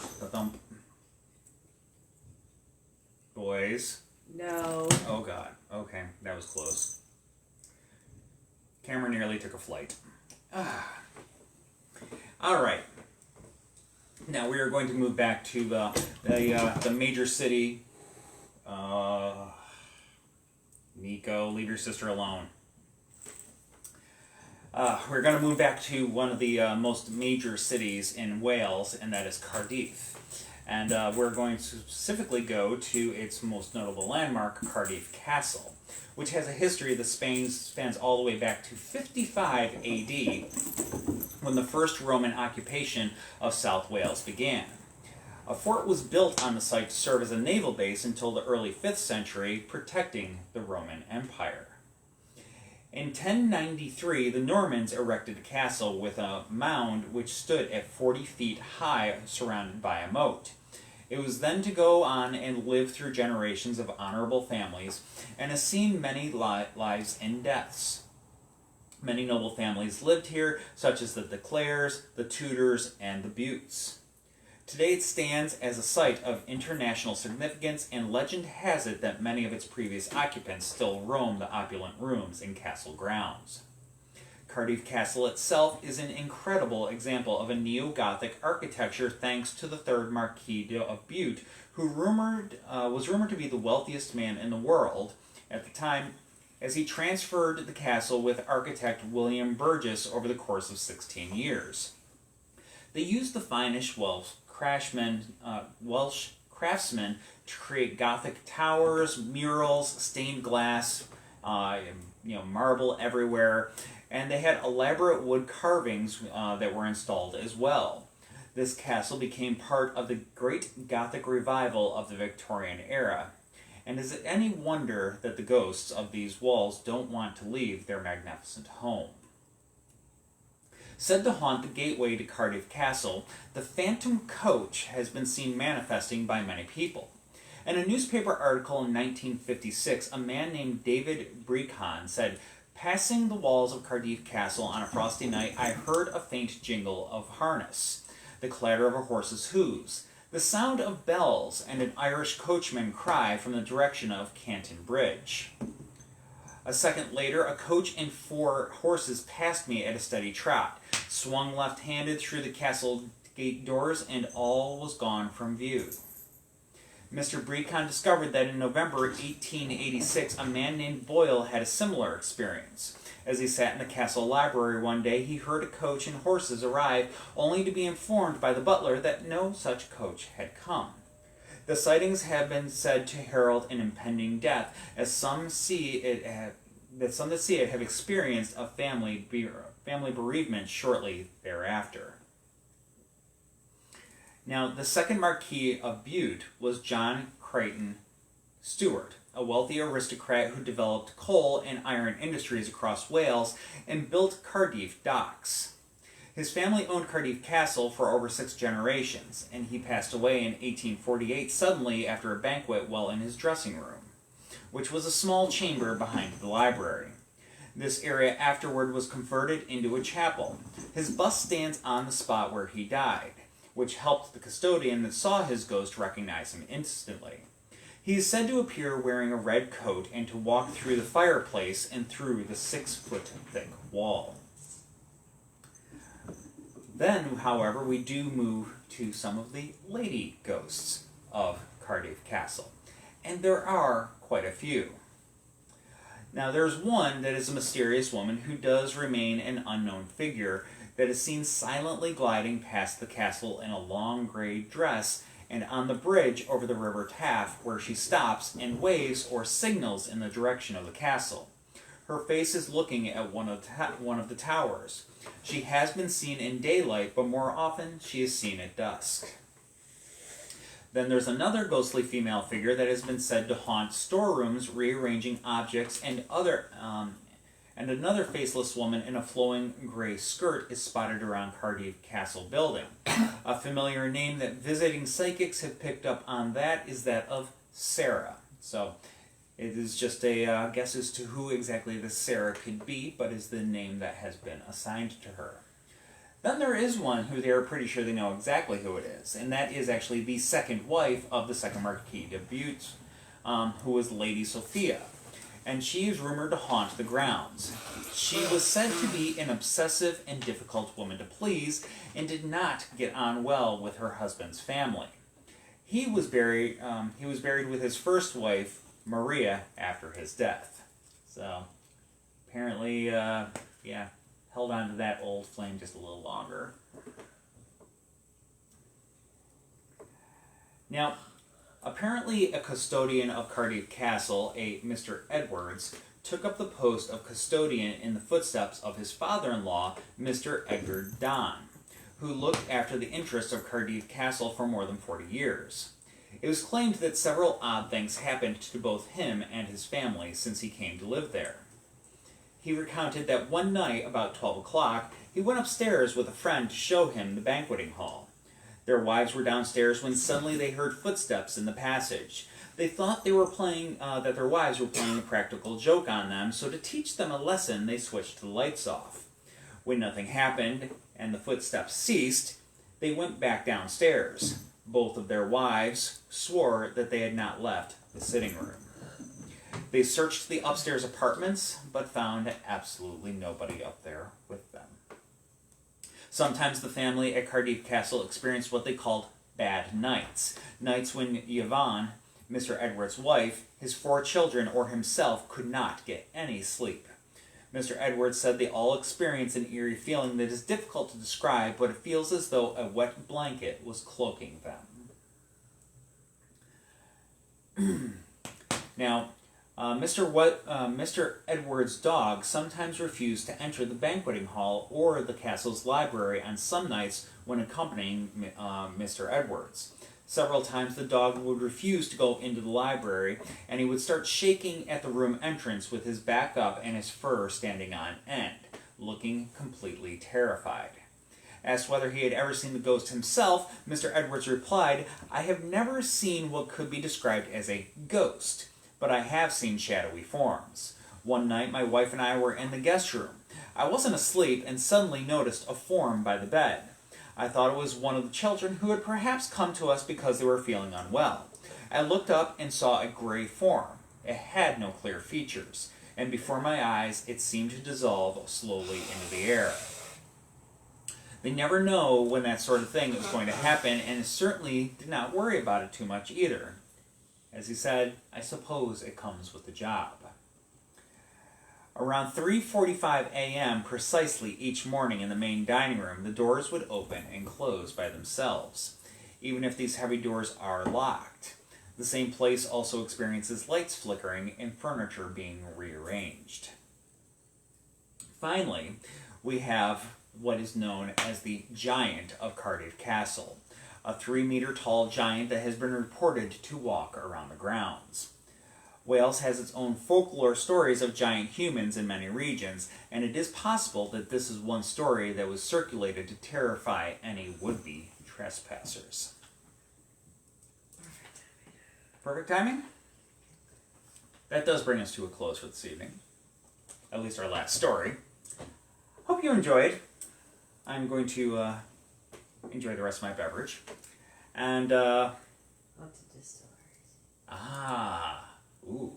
Boys. No. Oh god, okay, that was close. Camera nearly took a flight. Alright. Now we are going to move back to the major city. Nico, leave your sister alone. We're going to move back to one of the most major cities in Wales, and that is Cardiff. And we're going to specifically go to its most notable landmark, Cardiff Castle, which has a history that spans all the way back to 55 AD, when the first Roman occupation of South Wales began. A fort was built on the site to serve as a naval base until the early 5th century, protecting the Roman Empire. In 1093, the Normans erected a castle with a mound which stood at 40 feet high, surrounded by a moat. It was then to go on and live through generations of honorable families, and has seen many lives and deaths. Many noble families lived here, such as the De Clares, the Tudors, and the Butes. Today it stands as a site of international significance, and legend has it that many of its previous occupants still roam the opulent rooms and castle grounds. Cardiff Castle itself is an incredible example of a neo-Gothic architecture thanks to the third Marquis of Bute, who was rumored to be the wealthiest man in the world at the time, as he transferred the castle with architect William Burgess over the course of 16 years. They used the finest Welsh craftsmen to create Gothic towers, murals, stained glass, marble everywhere, and they had elaborate wood carvings that were installed as well. This castle became part of the Great Gothic Revival of the Victorian era, and is it any wonder that the ghosts of these walls don't want to leave their magnificent home? Said to haunt the gateway to Cardiff Castle, the phantom coach has been seen manifesting by many people. In a newspaper article in 1956, a man named David Brecon said, "Passing the walls of Cardiff Castle on a frosty night, I heard a faint jingle of harness, the clatter of a horse's hooves, the sound of bells, and an Irish coachman cry from the direction of Canton Bridge. A second later, a coach and 4 horses passed me at a steady trot, swung left-handed through the castle gate doors, and all was gone from view." Mr. Brecon discovered that in November 1886, a man named Boyle had a similar experience. As he sat in the castle library one day, he heard a coach and horses arrive, only to be informed by the butler that no such coach had come. The sightings have been said to herald an impending death, as some that see it have experienced a family bereavement shortly thereafter. Now, the second Marquis of Bute was John Creighton Stewart, a wealthy aristocrat who developed coal and iron industries across Wales and built Cardiff docks. His family owned Cardiff Castle for over 6 generations, and he passed away in 1848 suddenly after a banquet while in his dressing room, which was a small chamber behind the library. This area afterward was converted into a chapel. His bust stands on the spot where he died, which helped the custodian that saw his ghost recognize him instantly. He is said to appear wearing a red coat and to walk through the fireplace and through the 6-foot-thick wall. Then, however, we do move to some of the lady ghosts of Cardiff Castle, and there are quite a few. Now, there's one that is a mysterious woman who does remain an unknown figure that is seen silently gliding past the castle in a long grey dress and on the bridge over the River Taff, where she stops and waves or signals in the direction of the castle. Her face is looking at one of the towers. She has been seen in daylight, but more often she is seen at dusk. Then there's another ghostly female figure that has been said to haunt storerooms, rearranging objects, and another faceless woman in a flowing gray skirt is spotted around Cardiff Castle building. A familiar name that visiting psychics have picked up on that is that of Sarah. So it is just a guess as to who exactly this Sarah could be, but is the name that has been assigned to her. Then there is one who they are pretty sure they know exactly who it is, and that is actually the second wife of the second Marquis de Bute, who was Lady Sophia, and she is rumored to haunt the grounds. She was said to be an obsessive and difficult woman to please, and did not get on well with her husband's family. He was buried with his first wife, Maria, after his death. So, apparently, held on to that old flame just a little longer. Now, apparently a custodian of Cardiff Castle, a Mr. Edwards, took up the post of custodian in the footsteps of his father-in-law, Mr. Edgar Donne, who looked after the interests of Cardiff Castle for more than 40 years. It was claimed that several odd things happened to both him and his family since he came to live there. He recounted that one night, about 12 o'clock, he went upstairs with a friend to show him the banqueting hall. Their wives were downstairs when suddenly they heard footsteps in the passage. They thought that their wives were playing a practical joke on them, so to teach them a lesson, they switched the lights off. When nothing happened and the footsteps ceased, they went back downstairs. Both of their wives swore that they had not left the sitting room. They searched the upstairs apartments, but found absolutely nobody up there with them. Sometimes the family at Cardiff Castle experienced what they called bad nights. Nights when Yvonne, Mr. Edward's wife, his 4 children, or himself could not get any sleep. Mr. Edwards said they all experience an eerie feeling that is difficult to describe, but it feels as though a wet blanket was cloaking them. Now, Mr. Edward's dog sometimes refused to enter the banqueting hall or the castle's library on some nights when accompanying Mr. Edwards. Several times the dog would refuse to go into the library, and he would start shaking at the room entrance with his back up and his fur standing on end, looking completely terrified. Asked whether he had ever seen the ghost himself, Mr. Edwards replied, "I have never seen what could be described as a ghost, but I have seen shadowy forms. One night my wife and I were in the guest room. I wasn't asleep and suddenly noticed a form by the bed. I thought it was one of the children who had perhaps come to us because they were feeling unwell. I looked up and saw a gray form. It had no clear features, and before my eyes it seemed to dissolve slowly into the air." They never know when that sort of thing is going to happen, and certainly did not worry about it too much either. As he said, "I suppose it comes with the job." Around 3:45 a.m. precisely each morning in the main dining room, the doors would open and close by themselves, even if these heavy doors are locked. The same place also experiences lights flickering and furniture being rearranged. Finally, we have what is known as the Giant of Cardiff Castle, a 3-meter tall giant that has been reported to walk around the grounds. Wales has its own folklore stories of giant humans in many regions, and it is possible that this is one story that was circulated to terrify any would-be trespassers. Perfect timing? That does bring us to a close for this evening. At least our last story. Hope you enjoyed. I'm going to enjoy the rest of my beverage. And, Haunted distilleries. Ooh.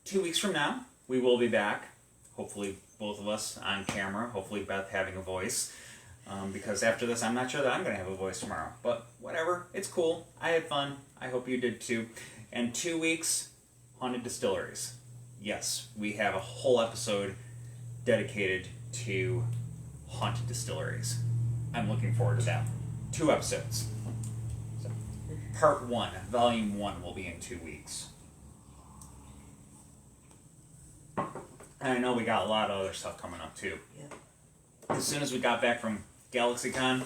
2 weeks from now, we will be back. Hopefully, both of us on camera. Hopefully, Beth having a voice. Because after this, I'm not sure that I'm going to have a voice tomorrow. But whatever. It's cool. I had fun. I hope you did too. And 2 weeks, Haunted Distilleries. Yes, we have a whole episode dedicated to Haunted Distilleries. I'm looking forward to that. 2 episodes. So, part 1, volume 1 will be in 2 weeks. And I know we got a lot of other stuff coming up too. Yeah. As soon as we got back from GalaxyCon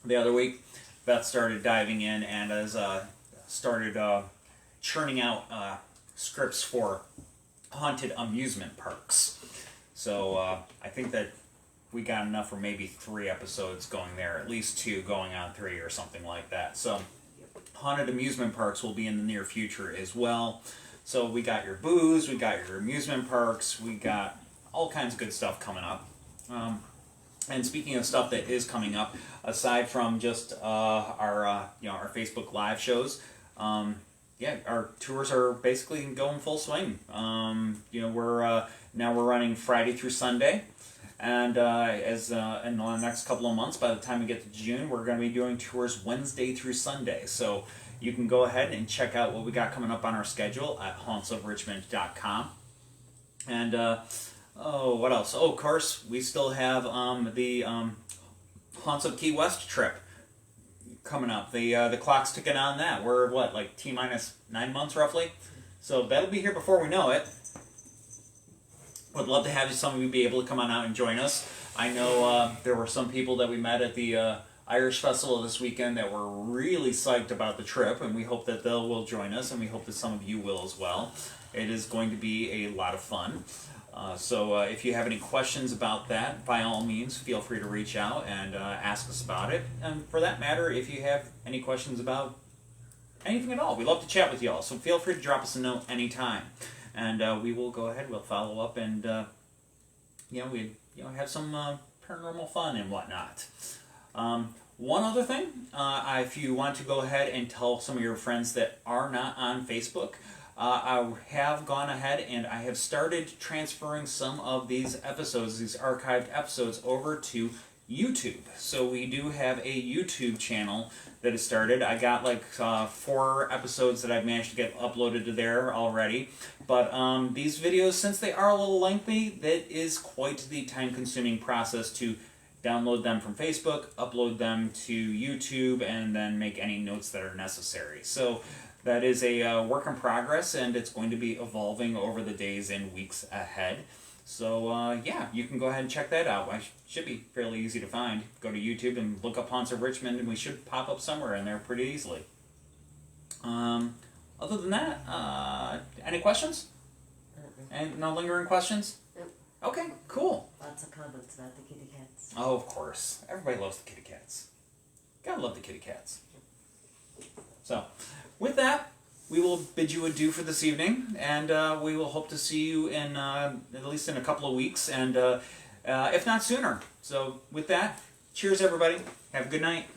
the other week, Beth started diving in and has started churning out scripts for haunted amusement parks. So I think that we got enough for maybe 3 episodes going there, at least 2 going on 3 or something like that. So haunted amusement parks will be in the near future as well. So we got your booze, we got your amusement parks, we got all kinds of good stuff coming up. And speaking of stuff that is coming up, aside from just our Facebook Live shows, our tours are basically going full swing. We're running Friday through Sunday, and in the next couple of months, by the time we get to June, we're going to be doing tours Wednesday through Sunday. So you can go ahead and check out what we got coming up on our schedule at hauntsofrichmond.com. And what else? Oh, of course, we still have the Haunts of Key West trip coming up. The clock's ticking on that. We're like T-minus 9 months roughly. So that'll be here before we know it. Would love to have some of you be able to come on out and join us. I know there were some people that we met at the Irish Festival this weekend that were really psyched about the trip, and we hope that they will join us, and we hope that some of you will as well. It is going to be a lot of fun. So if you have any questions about that, by all means, feel free to reach out and ask us about it. And for that matter, if you have any questions about anything at all, we love to chat with you all. So feel free to drop us a note anytime. And we will go ahead, we'll follow up, and have some paranormal fun and whatnot. One other thing, if you want to go ahead and tell some of your friends that are not on Facebook, I have gone ahead and I have started transferring some of these episodes, these archived episodes, over to YouTube. So we do have a YouTube channel that has started. I got like 4 episodes that I've managed to get uploaded to there already. But these videos, since they are a little lengthy, that is quite the time-consuming process to download them from Facebook, upload them to YouTube, and then make any notes that are necessary. So that is a work in progress, and it's going to be evolving over the days and weeks ahead. So, yeah, you can go ahead and check that out. It should be fairly easy to find. Go to YouTube and look up Haunts of Richmond, and we should pop up somewhere in there pretty easily. Other than that, any questions? And no lingering questions? Nope. Okay, cool. Lots of comments about the kitty cats. Oh, of course. Everybody loves the kitty cats. Gotta love the kitty cats. So, with that, we will bid you adieu for this evening, and we will hope to see you in at least in a couple of weeks, and if not sooner. So, with that, cheers, everybody. Have a good night.